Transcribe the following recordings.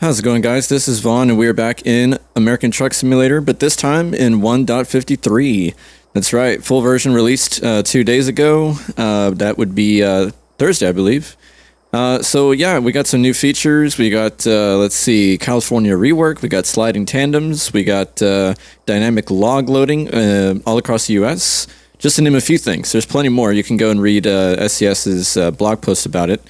How's it going, guys? This is Vaughn, and we are back in American Truck Simulator, but this time in 1.53. That's right, full version released 2 days ago. That would be Thursday, I believe. So yeah, we got some new features. We got, let's see, California rework. We got sliding tandems. We got dynamic log loading all across the U.S., just to name a few things. There's plenty more. You can go and read SCS's blog post about it.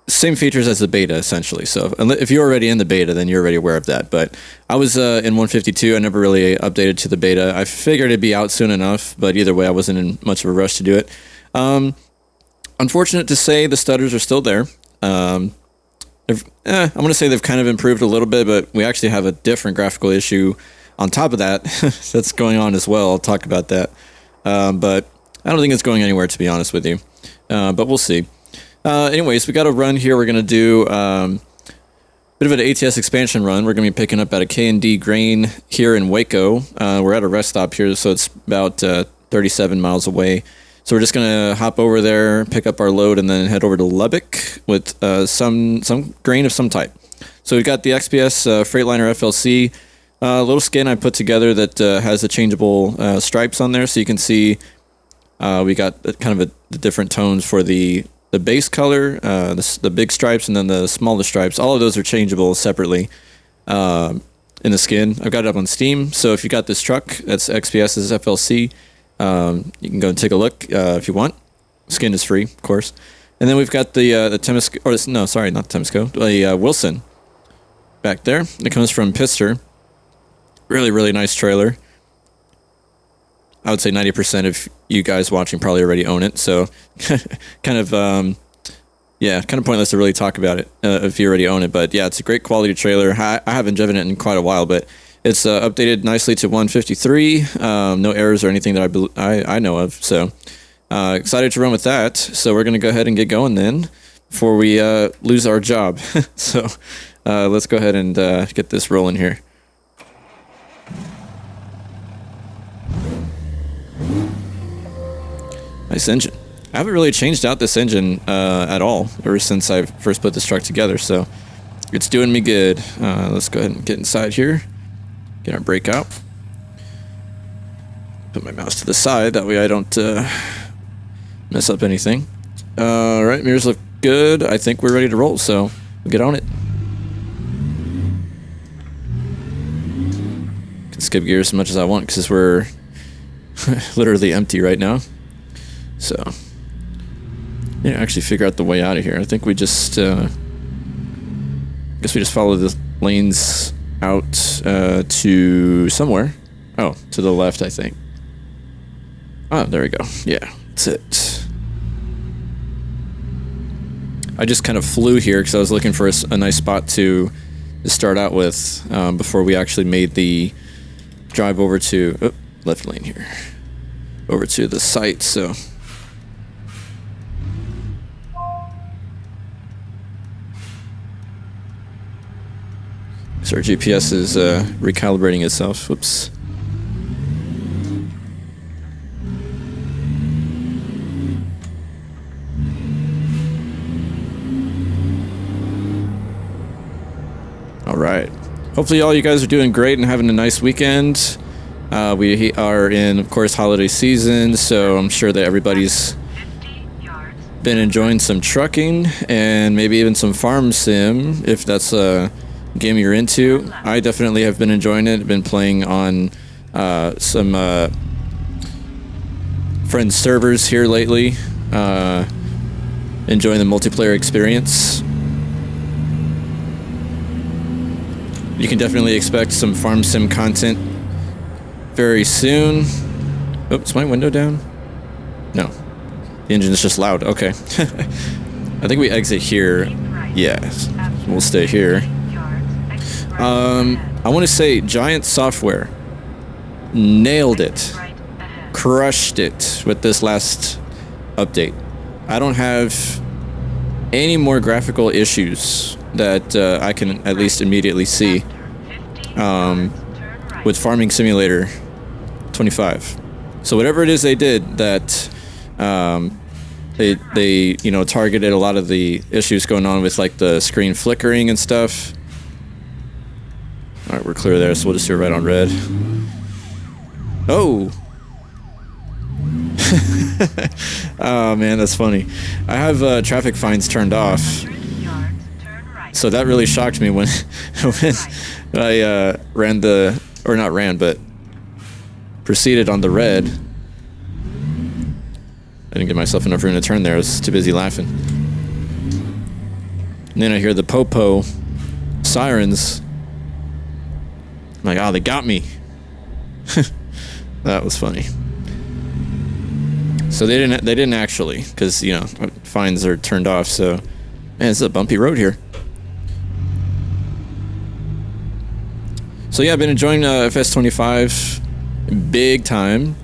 Same features as the beta, essentially. So if you're already in the beta, then you're already aware of that. But I was in 152. I never really updated to the beta. I figured it'd be out soon enough, but either way, I wasn't in much of a rush to do it. Unfortunate to say, the stutters are still there. I'm going to say they've kind of improved a little bit, but we actually have a different graphical issue on top of that that's going on as well. I'll talk about that. But I don't think it's going anywhere, to be honest with you. But we'll see. Anyways, we got a run here. We're going to do a bit of an ATS expansion run. We're going to be picking up at a K&D Grain here in Waco. We're at a rest stop here, so it's about 37 miles away. So we're just going to hop over there, pick up our load, and then head over to Lubbock with some grain of some type. So we've got the XBS Freightliner FLC, a little skin I put together that has the changeable stripes on there, so you can see we got kind of the different tones for the base color, the big stripes, and then the smaller stripes. All of those are changeable separately in the skin. I've got it up on Steam, so if you got this truck, that's XBS's FLC, you can go and take a look if you want. Skin is free, of course. And then we've got the Temesco, or no, sorry, not Temesco, the Wilson back there. It comes from Pizzster. Really, really nice trailer. I would say 90% of you guys watching probably already own it, so kind of pointless to really talk about it if you already own it. But yeah, it's a great quality trailer. I haven't driven it in quite a while, but it's updated nicely to 153. No errors or anything that I know of. So excited to run with that. So we're going to go ahead and get going then before we lose our job. So let's go ahead and get this rolling here. Nice engine. I haven't really changed out this engine at all ever since I first put this truck together, so it's doing me good. Let's go ahead and get inside here. Get our brake out. Put my mouse to the side, that way I don't mess up anything. Alright, mirrors look good. I think we're ready to roll, so we'll get on it. Can skip gears as much as I want because we're literally empty right now. So, yeah, actually figure out the way out of here. I think we just, guess we just follow the lanes out to somewhere. Oh, to the left, I think. Oh, there we go. Yeah, that's it. I just kind of flew here because I was looking for a nice spot to start out with before we actually made the drive over to, left lane here, over to the site, so. So our GPS is recalibrating itself. Whoops. All right. Hopefully all you guys are doing great and having a nice weekend. We are in, of course, holiday season, so I'm sure that everybody's been enjoying some trucking and maybe even some farm sim, if that's a game you're into. I definitely have been enjoying it. I've been playing on some friends' servers here lately. Enjoying the multiplayer experience. You can definitely expect some farm sim content very soon. Oops, is my window down? No. The engine is just loud. Okay. I think we exit here. Yes. We'll stay here. I want to say Giant Software nailed it, crushed it with this last update. I don't have any more graphical issues that I can at least immediately see with Farming Simulator 25. So whatever it is they did that they you know, targeted a lot of the issues going on with like the screen flickering and stuff. All right, we're clear there, so we'll just do it right on red. Oh. Oh man, that's funny. I have traffic fines turned off, so that really shocked me when when I ran the, or not ran, but proceeded on the red. I didn't give myself enough room to turn there. I was too busy laughing. And then I hear the popo sirens. I'm like, oh, they got me. That was funny. So they didn't actually, because, you know, fines are turned off. So, man, it's a bumpy road here. So yeah, I've been enjoying FS25 big time.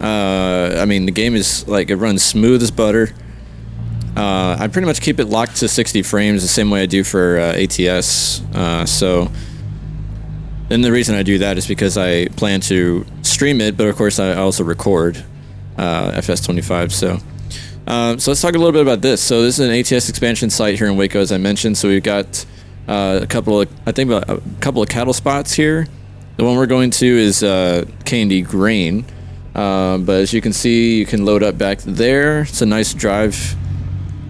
I mean, the game is like, it runs smooth as butter. I pretty much keep it locked to 60 frames the same way I do for ATS. So, and the reason I do that is because I plan to stream it, but of course I also record FS25. So let's talk a little bit about this. So this is an ATS expansion site here in Waco, as I mentioned. So we've got a couple of cattle spots here. The one we're going to is K&D Grain. But as you can see, you can load up back there. It's a nice drive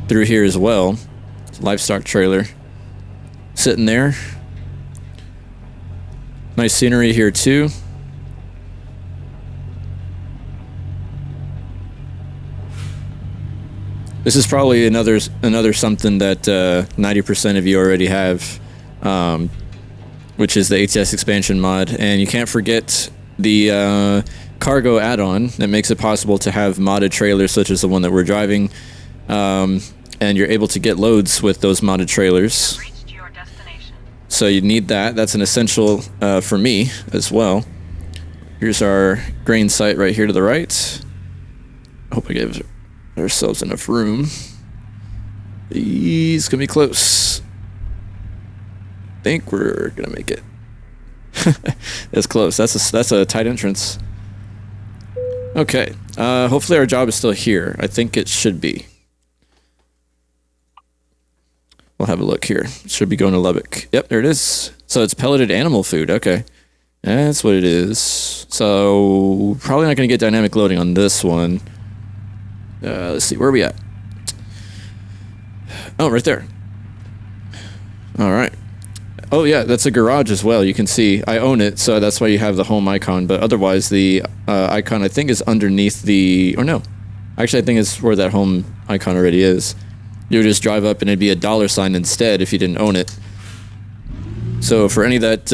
through here as well. It's a livestock trailer sitting there. Nice scenery here too. This is probably another something that 90% of you already have, which is the ATS Expansion mod, and you can't forget the cargo add-on that makes it possible to have modded trailers such as the one that we're driving, and you're able to get loads with those modded trailers. So you need that. That's an essential for me as well. Here's our grain site right here to the right. I hope I gave ourselves enough room. He's gonna be close. I think we're gonna make it. That's close. That's a tight entrance. Okay. Hopefully our job is still here. I think it should be. We'll have a look here. It should be going to Lubbock. Yep, there it is. So it's pelleted animal food. Okay. That's what it is. So probably not going to get dynamic loading on this one. Let's see. Where are we at? Oh, right there. All right. Oh, yeah, that's a garage as well. You can see I own it, so that's why you have the home icon. But otherwise, the icon, I think, is underneath the... Or no. Actually, I think it's where that home icon already is. You would just drive up and it'd be a $ instead if you didn't own it. So for any that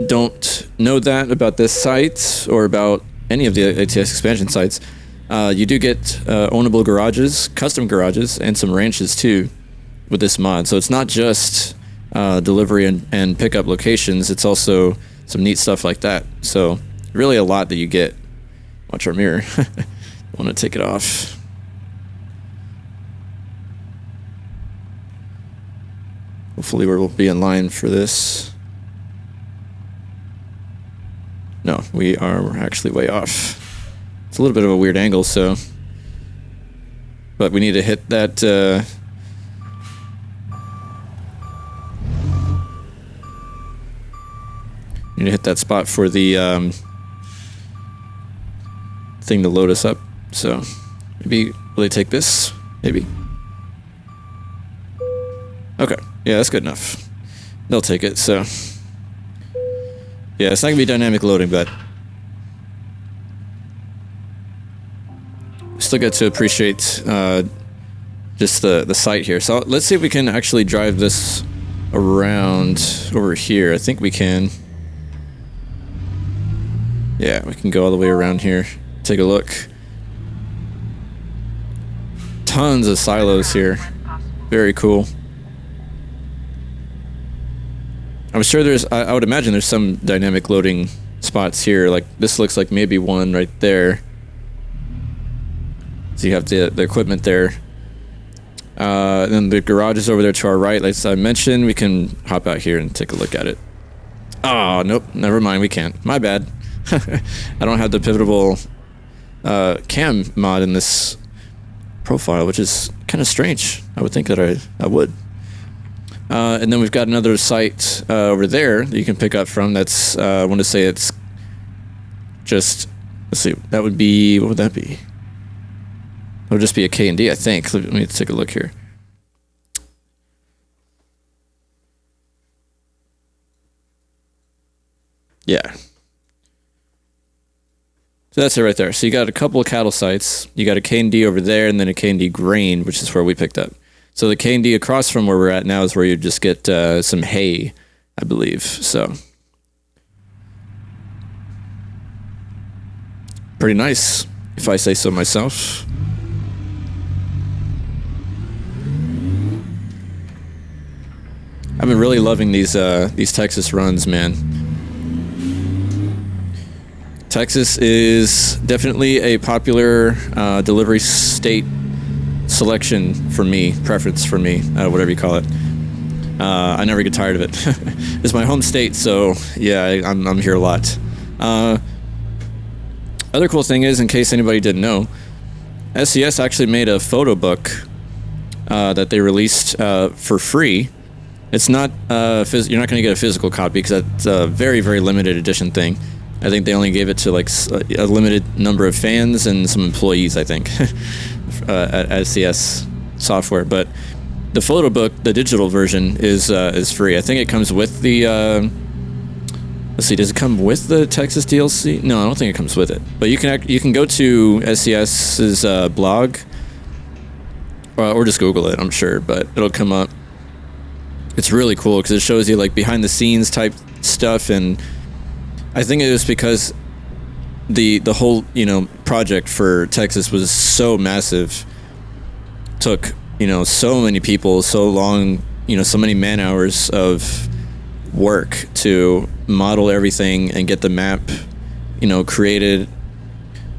don't know that about this site or about any of the ATS expansion sites, you do get ownable garages, custom garages, and some ranches too with this mod. So it's not just delivery and pickup locations, it's also some neat stuff like that. So really a lot that you get. Watch our mirror. I want to take it off. Hopefully we'll be in line for this. No, we're actually way off. It's a little bit of a weird angle, so... But we need to hit that... need to hit that spot for the thing to load us up. So, maybe... Will they take this? Maybe. Okay. Yeah, that's good enough. They'll take it, so... Yeah, it's not going to be dynamic loading, but... Still get to appreciate just the site here. So let's see if we can actually drive this around over here. I think we can. Yeah, we can go all the way around here. Take a look. Tons of silos here. Very cool. I'm sure there's, I would imagine there's some dynamic loading spots here. Like, this looks like maybe one right there. So you have the equipment there. And then the garage is over there to our right. Like I mentioned, we can hop out here and take a look at it. Oh, nope. Never mind. We can't. My bad. I don't have the pivotable cam mod in this profile, which is kind of strange. I would think that I would. And then we've got another site over there that you can pick up from. That's I want to say it's just, let's see, that would be, what would that be? It would just be a K&D, I think. Let me take a look here. Yeah. So that's it right there. So you got a couple of cattle sites. You got a K&D over there, and then a K&D Grain, which is where we picked up. So the K&D across from where we're at now is where you just get some hay, I believe. So pretty nice, if I say so myself. I've been really loving these Texas runs, man. Texas is definitely a popular delivery state selection for me, preference for me, whatever you call it. I never get tired of it. It's my home state, so yeah, I'm here a lot. Other cool thing is, in case anybody didn't know, SCS actually made a photo book that they released for free. It's not you're not going to get a physical copy because that's a very, very limited edition thing. I think they only gave it to like a limited number of fans and some employees, I think, at SCS software. But the photo book, the digital version, is free. I think it comes with the. Let's see, does it come with the Texas DLC? No, I don't think it comes with it. But you can go to SCS's blog, or just Google it. I'm sure, but it'll come up. It's really cool because it shows you like behind the scenes type stuff, and I think it was because the whole project for Texas was so massive, took so many people, so long, so many man hours of work to model everything and get the map created.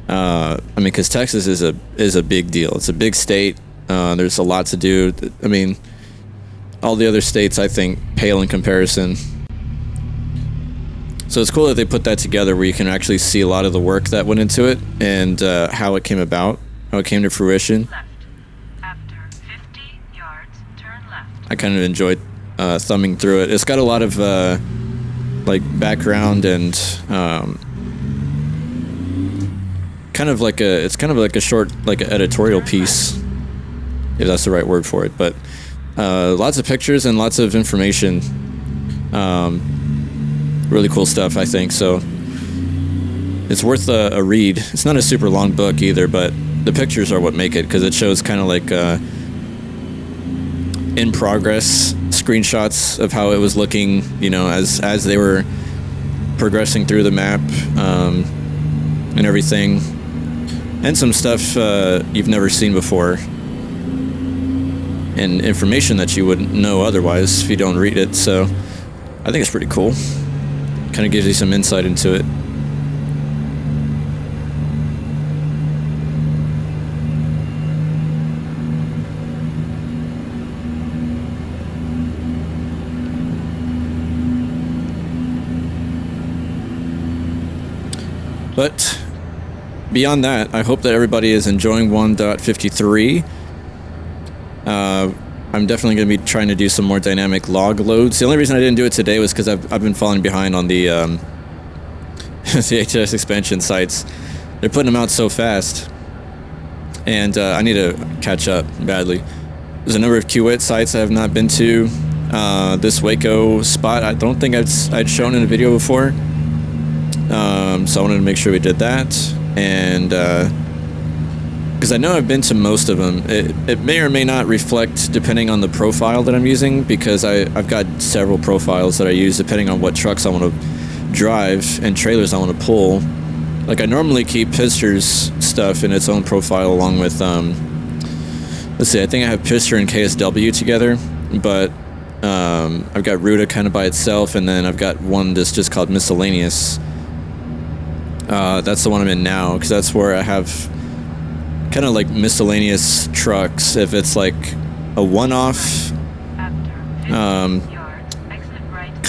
I mean, because Texas is a big deal. It's a big state. There's a lot to do. I mean, all the other states, I think, pale in comparison. So it's cool that they put that together where you can actually see a lot of the work that went into it and how it came about, how it came to fruition. Left. After 50 yards, turn left. I kind of enjoyed thumbing through it. It's got a lot of like background and kind of like a short like editorial piece, if that's the right word for it. But lots of pictures and lots of information. Really cool stuff, I think. So it's worth a read. It's not a super long book either, but the pictures are what make it, because it shows kind of like in progress screenshots of how it was looking, as they were progressing through the map and everything, and some stuff you've never seen before, and information that you wouldn't know otherwise if you don't read it. So I think it's pretty cool. Kind of gives you some insight into it. But beyond that, I hope that everybody is enjoying 1.53. I'm definitely going to be trying to do some more dynamic log loads. The only reason I didn't do it today was because I've been falling behind on the the ATS Expansion sites. They're putting them out so fast, and I need to catch up badly. There's a number of QWIT sites I have not been to. This Waco spot, I don't think I'd shown in a video before. So I wanted to make sure we did that, and because I know I've been to most of them. It may or may not reflect depending on the profile that I'm using, because I've got several profiles that I use depending on what trucks I want to drive and trailers I want to pull. Like I normally keep Pizzster's stuff in its own profile along with, let's see, I think I have Pizzster and KSW together, but I've got Ruta kind of by itself, and then I've got one that's just called Miscellaneous. That's the one I'm in now, because that's where I have kind of like miscellaneous trucks. If it's like a one-off, kind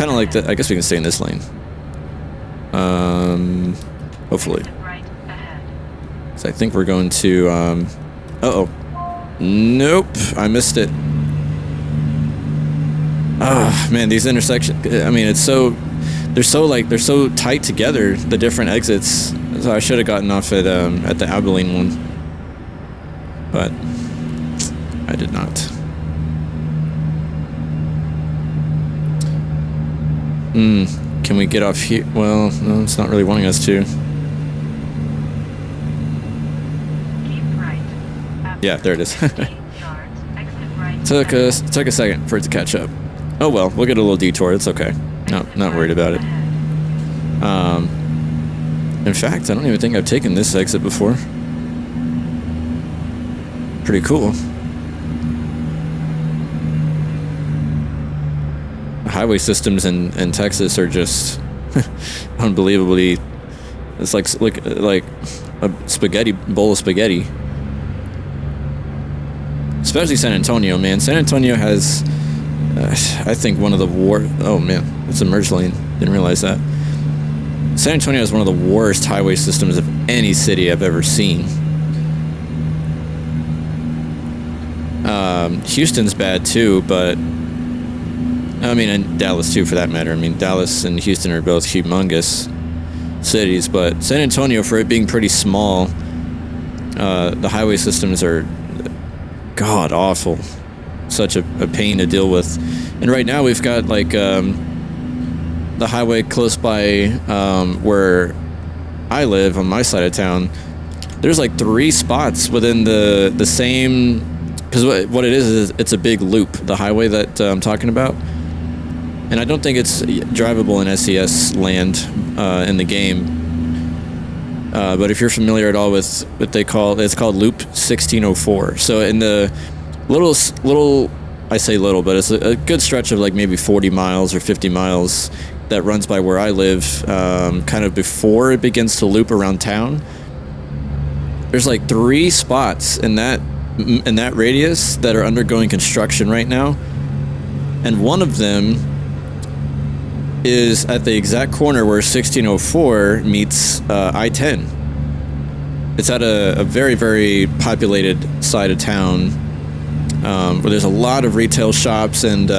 of like that. I guess we can stay in this lane. Hopefully. So I think we're going to. Nope, I missed it. Ah, man, these intersections. I mean, it's so they're so tight together. The different exits. So I should have gotten off at the Abilene one, but I did not. Can we get off here? Well, no, it's not really wanting us to. Keep right. Yeah, there it is. 15 yards, exit right. Took a second for it to catch up. Oh well, we'll get a little detour. It's okay. No, not worried about it. In fact, I don't even think I've taken this exit before. Pretty cool. Highway systems in Texas are just unbelievably. It's like a spaghetti bowl of spaghetti. Especially San Antonio, man. San Antonio has, I think, one of the Oh man, it's a merge lane. Didn't realize that. San Antonio has one of the worst highway systems of any city I've ever seen. Houston's bad too, but I mean, and Dallas too, for that matter. I mean, Dallas and Houston are both humongous cities, but San Antonio, for it being pretty small, the highway systems are god awful. Such a pain to deal with. And right now we've got like the highway close by where I live on my side of town. There's like 3 spots within the same, because what it is it's a big loop, the highway that I'm talking about. And I don't think it's drivable in SCS land in the game. But if you're familiar at all with what it's called Loop 1604. So in the little, I say little, but it's a good stretch of like maybe 40 miles or 50 miles that runs by where I live, kind of before it begins to loop around town. There's like 3 spots in that radius that are undergoing construction right now, and one of them is at the exact corner where 1604 meets I-10. It's at a very, very populated side of town, where there's a lot of retail shops and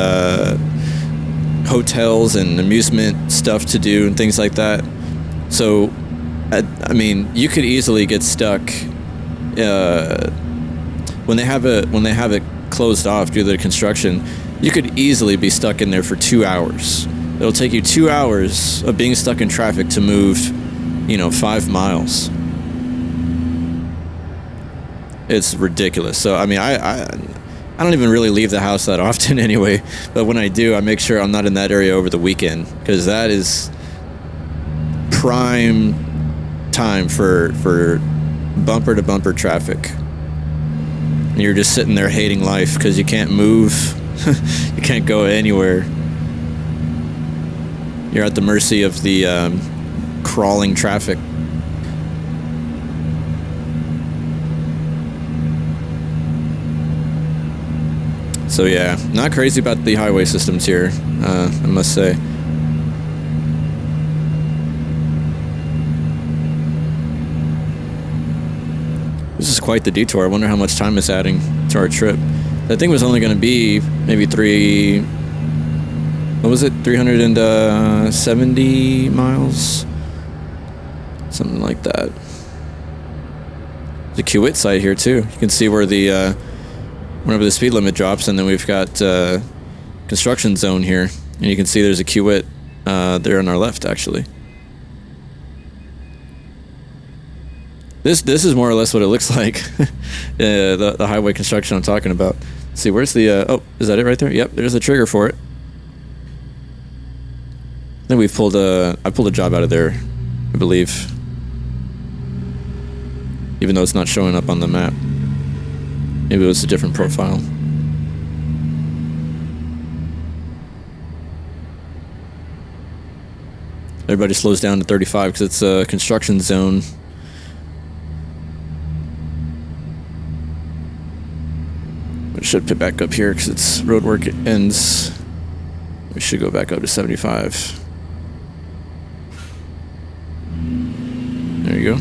hotels and amusement stuff to do and things like that. So, I mean, you could easily get stuck when they have it closed off due to the construction. You could easily be stuck in there for 2 hours. It'll take you 2 hours of being stuck in traffic to move, 5 miles. It's ridiculous. So, I mean, I don't even really leave the house that often anyway. But when I do, I make sure I'm not in that area over the weekend, because that is prime time for bumper-to-bumper traffic. And you're just sitting there hating life because you can't move. You can't go anywhere. You're at the mercy of the crawling traffic. So yeah, not crazy about the highway systems here, I must say. This is quite the detour. I wonder how much time it's adding to our trip. That thing was only going to be maybe 370 miles? Something like that. There's a Kiewit site here too. You can see where whenever the speed limit drops, and then we've got construction zone here. And you can see there's a Kiewit there on our left, actually. This is more or less what it looks like. The highway construction I'm talking about. Let's see, where's the... is that it right there? Yep, there's the trigger for it. I think I pulled a job out of there, I believe. Even though it's not showing up on the map. Maybe it was a different profile. Everybody slows down to 35 because it's a construction zone. We should put back up here because it's road work ends. We should go back up to 75. There you go.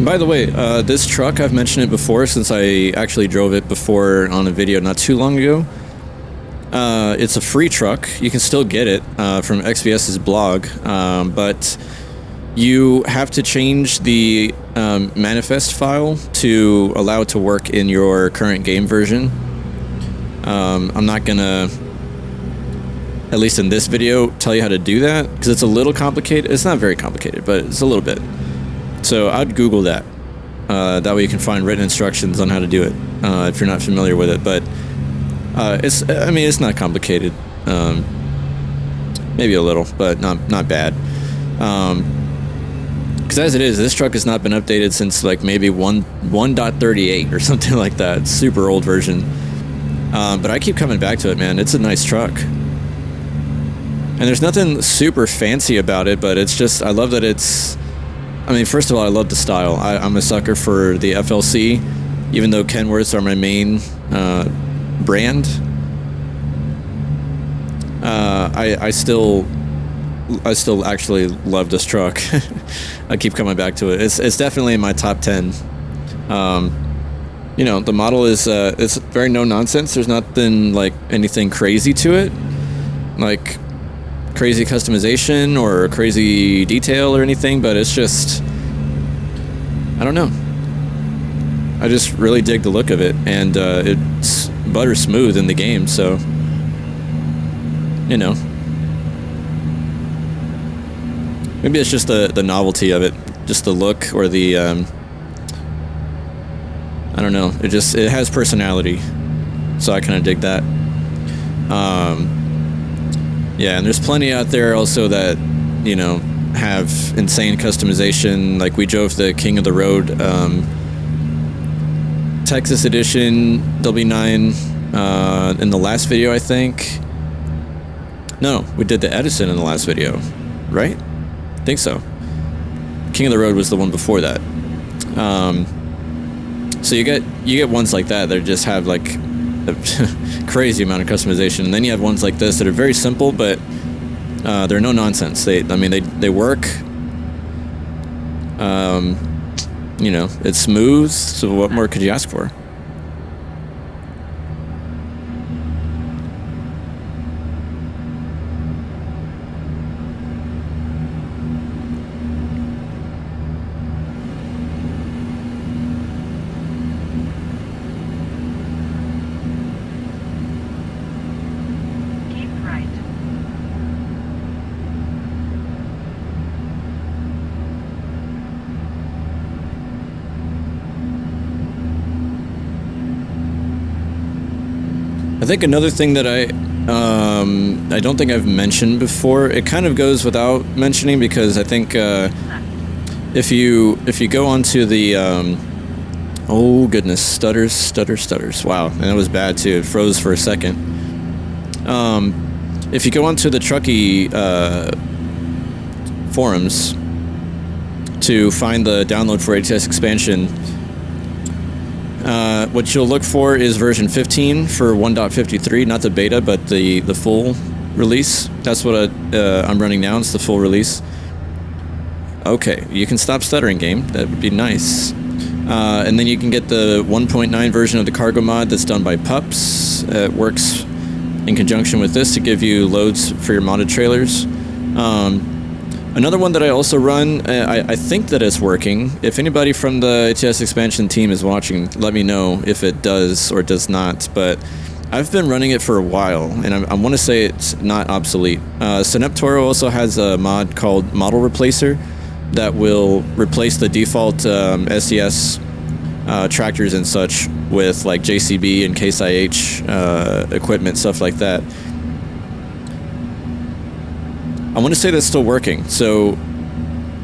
By the way, this truck, I've mentioned it before since I actually drove it before on a video not too long ago. It's a free truck. You can still get it from XBS's blog, but you have to change the manifest file to allow it to work in your current game version. I'm not gonna, at least in this video, tell you how to do that because it's a little complicated. It's not very complicated, but it's a little bit. So I'd Google that. That way you can find written instructions on how to do it if you're not familiar with it. But it's not complicated. Maybe a little, but not bad. Because as it is, this truck has not been updated since like maybe 1.38 or something like that. It's super old version. But I keep coming back to it, man. It's a nice truck. And there's nothing super fancy about it, but it's just, I love that it's, I mean, first of all, I love the style. I'm a sucker for the FLC, even though Kenworths are my main brand. I still actually love this truck. I keep coming back to it. It's definitely in my top 10. You know, the model is it's very no nonsense. There's nothing like anything crazy to it, like crazy customization or crazy detail or anything, but it's just, I don't know. I just really dig the look of it, and it's butter smooth in the game, so, you know. Maybe it's just the novelty of it, just the look or the, I don't know. It has personality, so I kind of dig that. Yeah, and there's plenty out there also that, you know, have insane customization. Like we drove the King of the Road Texas edition W9 in the last video, I think. No, we did the Edison in the last video, right? I think so. King of the Road was the one before that. So you get ones like that just have like a crazy amount of customization, and then you have ones like this that are very simple, but they're no nonsense. They work. You know, it's smooth. So what more could you ask for? I think another thing that I don't think I've mentioned before, it kind of goes without mentioning because I think if you go onto the oh goodness, stutters, wow, and that was bad too. It froze for a second. If you go onto the Trucky forums to find the download for ATS Expansion, what you'll look for is version 15 for 1.53, not the beta, but the full release. That's what I'm running now. It's the full release. Okay, you can stop stuttering, game. That would be nice. And then you can get the 1.9 version of the cargo mod that's done by Pups. It works in conjunction with this to give you loads for your modded trailers. Another one that I also run, I think that it's working. If anybody from the ATS Expansion team is watching, let me know if it does or does not. But I've been running it for a while, and I want to say it's not obsolete. Syneptoro also has a mod called Model Replacer that will replace the default SCS tractors and such with like JCB and Case IH equipment, stuff like that. I want to say that's still working, so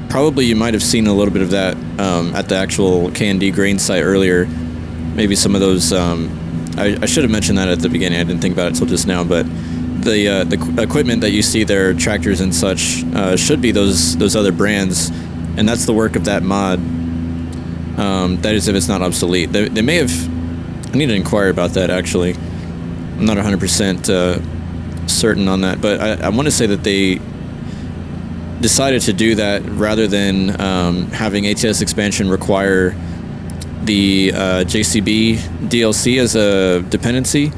probably you might have seen a little bit of that at the actual K&D Grain site earlier. Maybe some of those, I should have mentioned that at the beginning. I didn't think about it until just now, but the equipment that you see there, tractors and such, should be those other brands, and that's the work of that mod. That is if it's not obsolete. They may have, I need to inquire about that actually. I'm not 100% certain on that, but I want to say that they, decided to do that rather than having ATS Expansion require the JCB DLC as a dependency.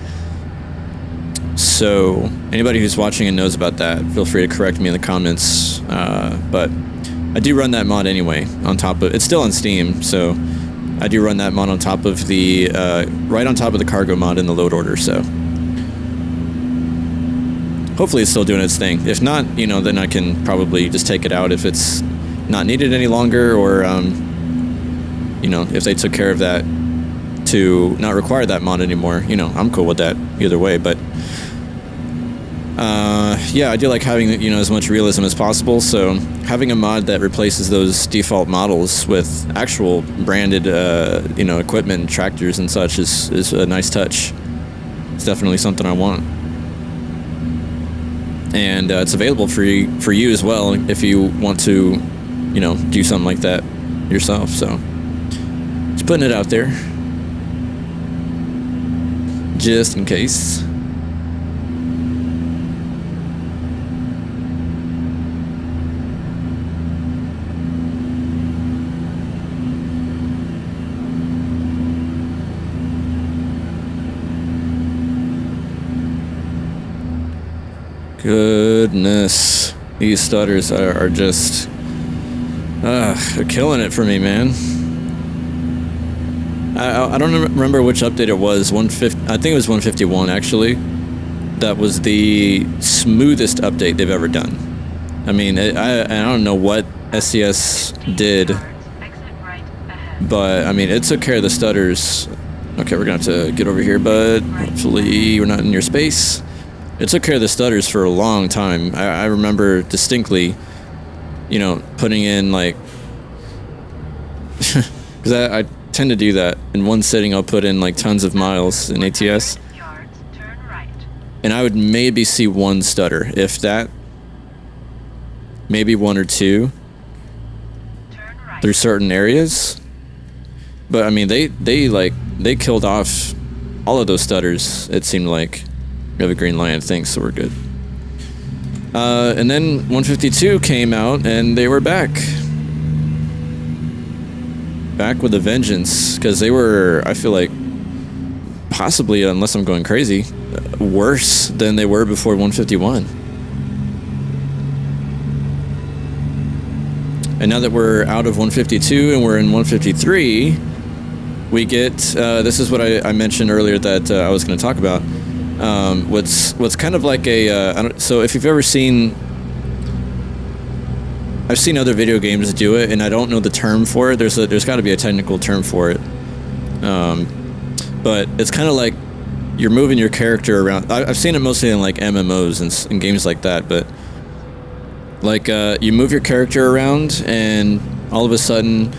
So anybody who's watching and knows about that, feel free to correct me in the comments. But I do run that mod anyway on top of, it's still on Steam, so I do run that mod on top of the, right on top of the cargo mod in the load order, so. Hopefully it's still doing its thing. If not, you know, then I can probably just take it out if it's not needed any longer, or, you know, if they took care of that to not require that mod anymore, you know, I'm cool with that either way, but yeah, I do like having, you know, as much realism as possible, so having a mod that replaces those default models with actual branded, you know, equipment and tractors and such is a nice touch. It's definitely something I want. And it's available for you as well if you want to, you know, do something like that yourself, so just putting it out there just in case. Goodness, these stutters are just they're killing it for me, man. I don't remember which update it was. 150, I think it was 151 actually. That was the smoothest update they've ever done. I mean, I don't know what SCS did, but I mean, it took care of the stutters. Okay, we're gonna have to get over here, bud. Hopefully we're not in your space. It took care of the stutters for a long time. I remember distinctly, you know, putting in like, because I tend to do that. In one sitting, I'll put in like tons of miles in ATS. And I would maybe see one stutter, if that, maybe one or two through certain areas. But I mean, they killed off all of those stutters, it seemed like. We have a green lion thing, so we're good. And then 152 came out, and they were back. Back with a vengeance, because they were, I feel like, possibly, unless I'm going crazy, worse than they were before 151. And now that we're out of 152 and we're in 153, we get, this is what I mentioned earlier that I was going to talk about. What's kind of like a so if you've ever seen, I've seen other video games do it, and I don't know the term for it. There's got to be a technical term for it, but it's kind of like you're moving your character around. I've seen it mostly in like MMOs and games like that, but like you move your character around, and all of a sudden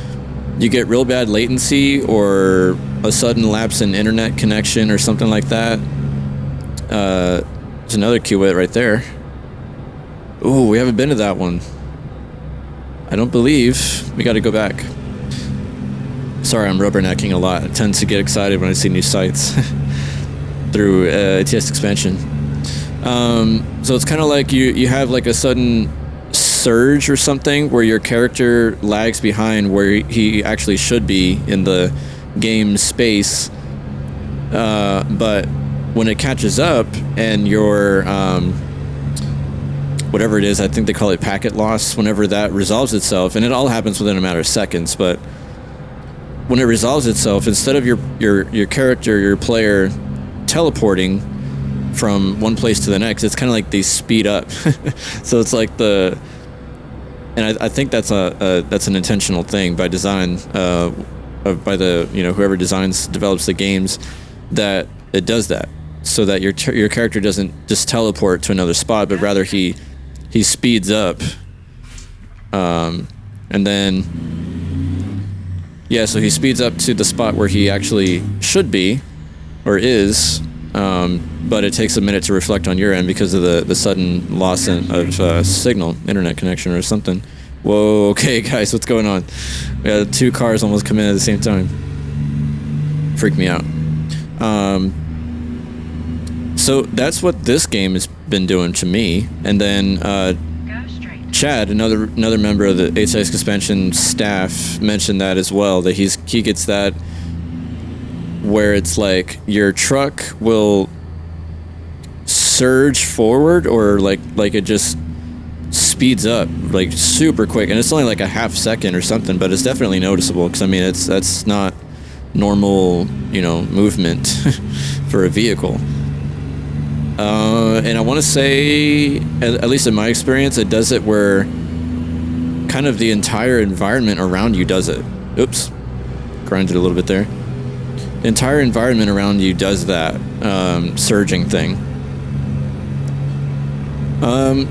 you get real bad latency or a sudden lapse in internet connection or something like that. There's another Q-Wit right there. Ooh, we haven't been to that one. I don't believe. We got to go back. Sorry, I'm rubbernecking a lot. I tend to get excited when I see new sites through ATS Expansion. So it's kind of like you have like a sudden surge or something where your character lags behind where he actually should be in the game space. But when it catches up and your whatever it is, I think they call it packet loss, whenever that resolves itself, and it all happens within a matter of seconds, but when it resolves itself, instead of your character, your player teleporting from one place to the next, it's kind of like they speed up. So it's like and I think that's an intentional thing by design, by the, you know, whoever develops the games, that it does that, so that your character doesn't just teleport to another spot, but rather he speeds up, and then so he speeds up to the spot where he actually should be or is, but it takes a minute to reflect on your end because of the sudden loss of signal, internet connection or something. Whoa, okay guys, what's going on? We had two cars almost come in at the same time. Freaked me out. So that's what this game has been doing to me. And then Chad, another member of the ATS Expansion staff, mentioned that as well. That he gets that where it's like your truck will surge forward, or like it just speeds up like super quick, and it's only like a half second or something, but it's definitely noticeable, because I mean that's not normal, movement for a vehicle. And I want to say, at least in my experience, it does it where kind of the entire environment around you does it. Oops, grinded a little bit there. The entire environment around you does that surging thing.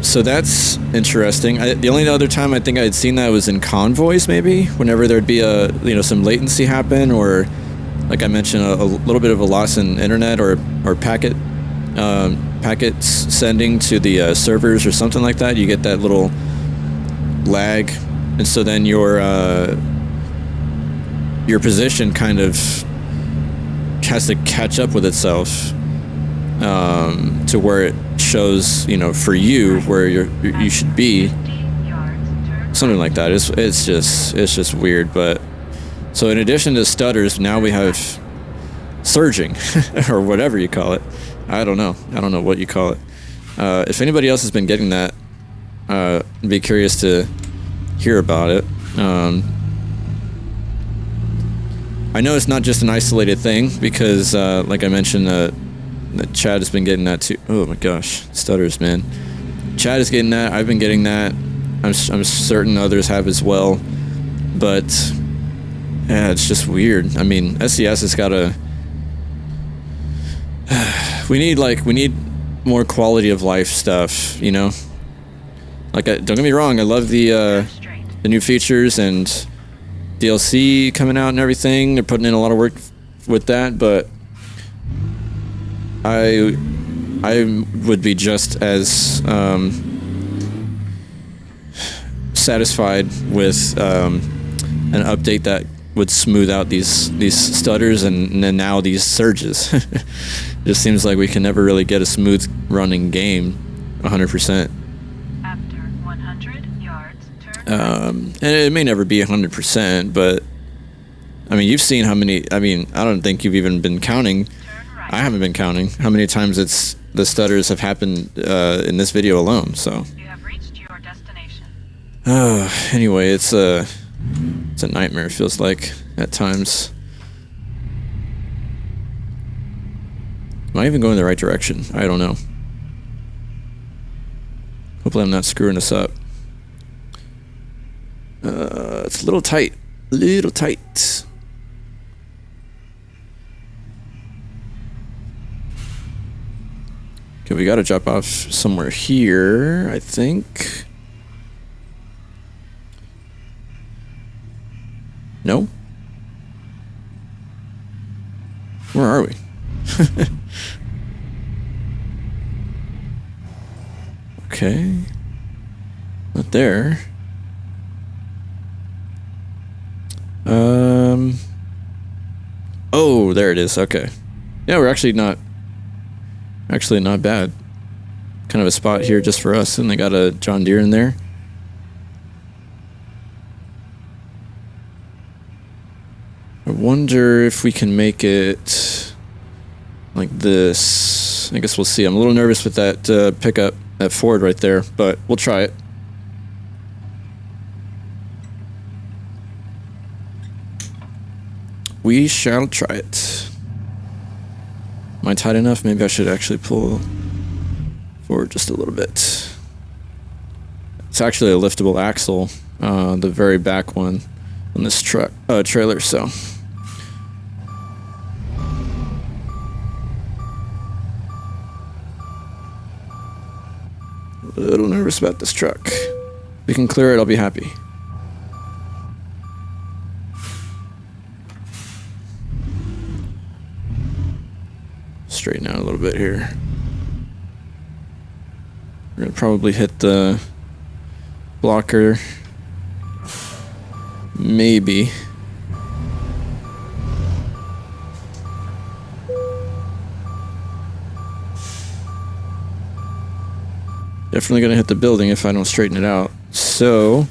So that's interesting. The only other time I think I had seen that was in convoys, maybe, whenever there'd be some latency happen, or like I mentioned, a little bit of a loss in internet or packets sending to the servers or something like that. You get that little lag, and so then your position kind of has to catch up with itself to where it shows, for you where you should be, something like that. It's just weird. But so in addition to stutters, now we have surging or whatever you call it. I don't know what you call it. If anybody else has been getting that, I'd be curious to hear about it. I know it's not just an isolated thing, because like I mentioned, Chad has been getting that too. Oh my gosh, stutters, man. Chad is getting that. I've been getting that. I'm certain others have as well. But yeah, it's just weird. I mean, SCS has got to. We need more quality of life stuff, Like, don't get me wrong, I love the new features and DLC coming out and everything. They're putting in a lot of work with that, but I would be just as satisfied with an update that would smooth out these stutters and then now these surges. It just seems like we can never really get a smooth running game 100%. After 100 yards, turn And it may never be 100%, but I mean, you've seen how many. I mean, I don't think you've even been counting. right. I haven't been counting how many times the stutters have happened in this video alone. So You have reached your destination. anyway, it's a nightmare. It feels like at times. Am I even going the right direction? I don't know. Hopefully I'm not screwing this up. It's a little tight. Little tight. Okay, we gotta drop off somewhere here, I think. No? Where are we? Okay. Not there. Oh, there it is. Okay. Yeah, we're actually not bad. Kind of a spot here just for us, and they got a John Deere in there. I wonder if we can make it like this. I guess we'll see. I'm a little nervous with that pickup, that Ford right there, but we'll try it. We shall try it. Am I tight enough? Maybe I should actually pull forward just a little bit. It's actually a liftable axle, the very back one on this trailer, so. A little nervous about this truck. If we can clear it, I'll be happy. Straighten out a little bit here. We're gonna probably hit the blocker. Maybe. Definitely gonna hit the building if I don't straighten it out. So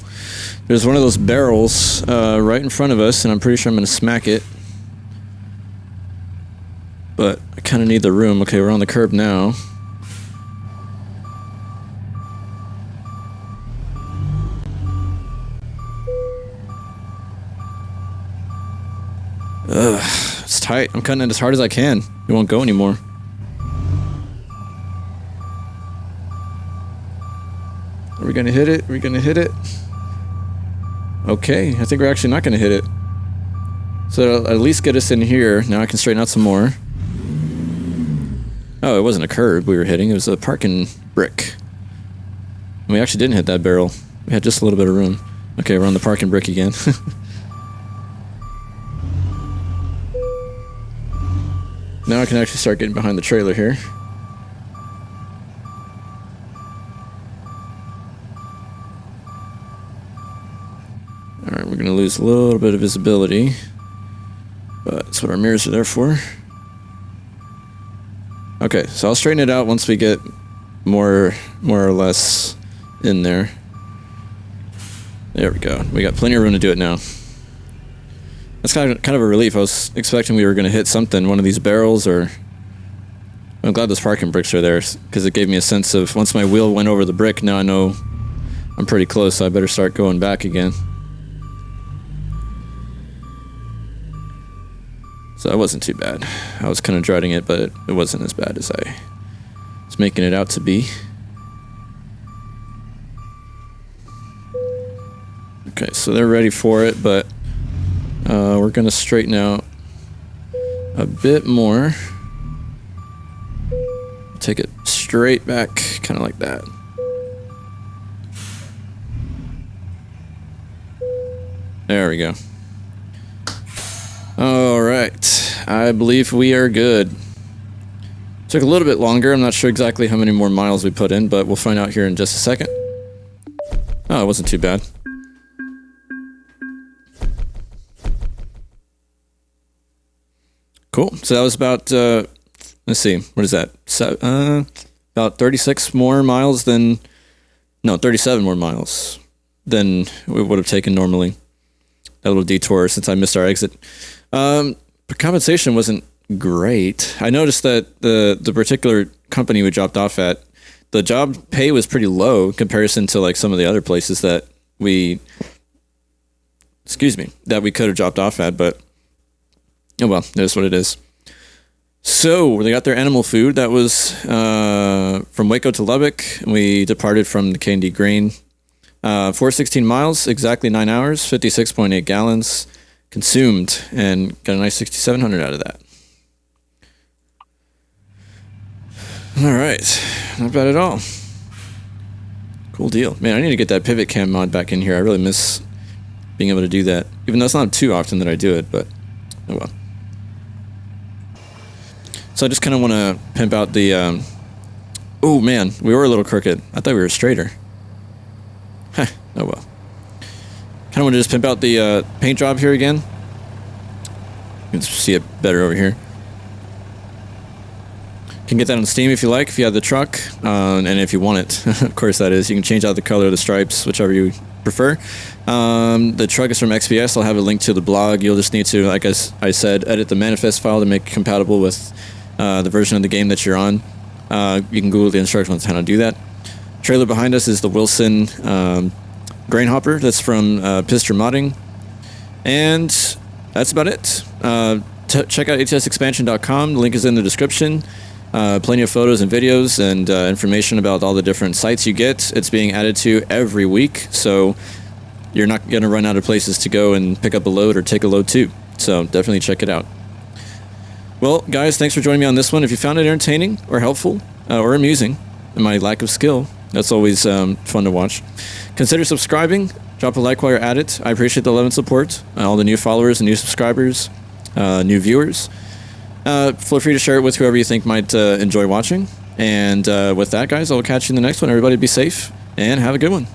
there's one of those barrels right in front of us, and I'm pretty sure I'm going to smack it. But I kind of need the room. Okay, we're on the curb now. Ugh, it's tight. I'm cutting it as hard as I can. It won't go anymore. Are we going to hit it? Are we going to hit it? Okay, I think we're actually not going to hit it. So it'll at least get us in here. Now I can straighten out some more. Oh, it wasn't a curb we were hitting. It was a parking brick. And we actually didn't hit that barrel. We had just a little bit of room. Okay, we're on the parking brick again. Now I can actually start getting behind the trailer here. Alright, we're going to lose a little bit of visibility. But that's what our mirrors are there for. Okay, so I'll straighten it out once we get more or less in there. There we go. We got plenty of room to do it now. That's kind of a relief. I was expecting we were going to hit something, one of these barrels, or... I'm glad those parking bricks are there, because it gave me a sense of, once my wheel went over the brick, now I know I'm pretty close, so I better start going back again. So that wasn't too bad. I was kind of dreading it, but it wasn't as bad as I was making it out to be. Okay, so they're ready for it, but we're going to straighten out a bit more. Take it straight back, kind of like that. There we go. Alright, I believe we are good. Took a little bit longer. I'm not sure exactly how many more miles we put in, but we'll find out here in just a second. Oh, it wasn't too bad. Cool. So that was about, let's see, what is that? About 36 more miles than, no, 37 more miles than we would have taken normally. That little detour since I missed our exit. But compensation wasn't great. I noticed that the particular company we dropped off at, the job pay was pretty low in comparison to like some of the other places that we, that we could have dropped off at, but oh well, that's what it is. So they got their animal food. That was from Waco to Lubbock. We departed from the K&D Grain. 416 miles, exactly 9 hours, 56.8 gallons consumed, and got a nice 6,700 out of that. All right, not bad at all. Cool deal. Man, I need to get that pivot cam mod back in here. I really miss being able to do that, even though it's not too often that I do it, but oh well. So I just kind of want to pimp out the, oh man, we were a little crooked. I thought we were straighter. Heh, oh well. Kind of want to just pimp out the paint job here again. You can see it better over here. Can get that on Steam if you like, if you have the truck, and if you want it. Of course that is. You can change out the color of the stripes, whichever you prefer. The truck is from XBS. I'll have a link to the blog. You'll just need to, like I said, edit the manifest file to make it compatible with the version of the game that you're on. You can Google the instructions on how to do that. Trailer behind us is the Wilson grain hopper. That's from Pizzster Modding. And that's about it. Check out ATSExpansion.com. The link is in the description. Plenty of photos and videos and information about all the different sites you get. It's being added to every week, so you're not going to run out of places to go and pick up a load or take a load to. So definitely check it out. Well, guys, thanks for joining me on this one. If you found it entertaining or helpful or amusing, and my lack of skill, that's always fun to watch. Consider subscribing. Drop a like while you're at it. I appreciate the love and support. All the new followers and new subscribers, new viewers. Feel free to share it with whoever you think might enjoy watching. And with that, guys, I'll catch you in the next one. Everybody be safe and have a good one.